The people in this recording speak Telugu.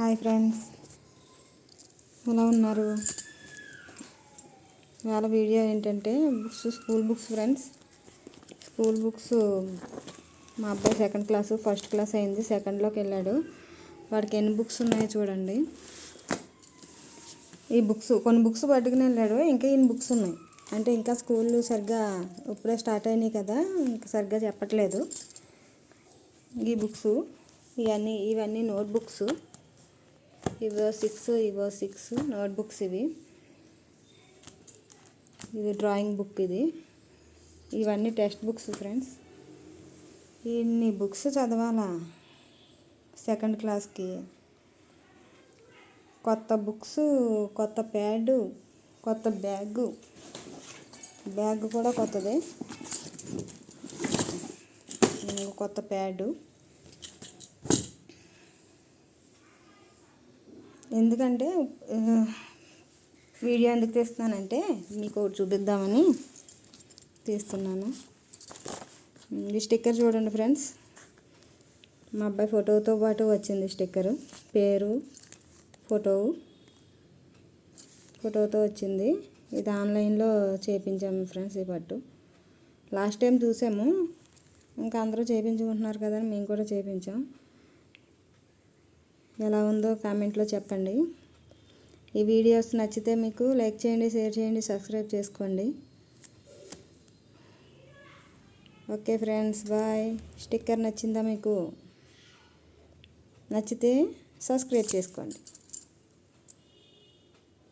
హాయ్ ఫ్రెండ్స్, ఎలా ఉన్నారు? ఇవాళ వీడియో ఏంటంటే school books friends. School books మా అబ్బాయి సెకండ్ క్లాసు, ఫస్ట్ క్లాస్ అయింది, సెకండ్లోకి వెళ్ళాడు. వాడికి ఎన్ని బుక్స్ ఉన్నాయో చూడండి. ఈ బుక్స్ కొన్ని బుక్స్ పట్టుకుని వెళ్ళాడు, ఇంకా ఇన్ని బుక్స్ ఉన్నాయి. అంటే ఇంకా స్కూల్ సరిగ్గా ఇప్పుడే స్టార్ట్ అయినాయి కదా, ఇంకా సరిగ్గా చెప్పట్లేదు. ఈ బుక్స్ ఇవన్నీ నోట్ బుక్స్. ఇవో 6 నోట్ బుక్స్. ఇది డ్రాయింగ్ బుక్. ఇవన్నీ టెక్స్ట్ బుక్స్ ఫ్రెండ్స్. ఇన్ని బుక్స్ చదవాలా సెకండ్ క్లాస్కి? కొత్త బుక్స్, కొత్త ప్యాడు, కొత్త బ్యాగ్ కూడా కొత్తదే, కొత్త ప్యాడు. ఎందుకంటే వీడియో ఎందుకు తీస్తున్నానంటే మీకు ఒకటి చూపిద్దామని తీస్తున్నాను. ఈ స్టిక్కర్ చూడండి ఫ్రెండ్స్. మా అబ్బాయి ఫోటోతో పాటు వచ్చింది స్టిక్కరు. పేరు, ఫోటోతో వచ్చింది. ఇది ఆన్లైన్లో చేయించాము ఫ్రెండ్స్. ఈ పట్టు లాస్ట్ టైం చూసాము, ఇంకా అందరూ చేయించుకుంటున్నారు కదా అని మేము కూడా చేయించాం. ఎలా ఉందో కామెంట్లో చెప్పండి. ఈ వీడియోస్ నచ్చితే మీకు లైక్ చేయండి, షేర్ చేయండి, సబ్స్క్రైబ్ చేసుకోండి. Okay friends, bye. స్టిక్కర్ నచ్చిందా మీకు? నచ్చితే సబ్స్క్రైబ్ చేసుకోండి.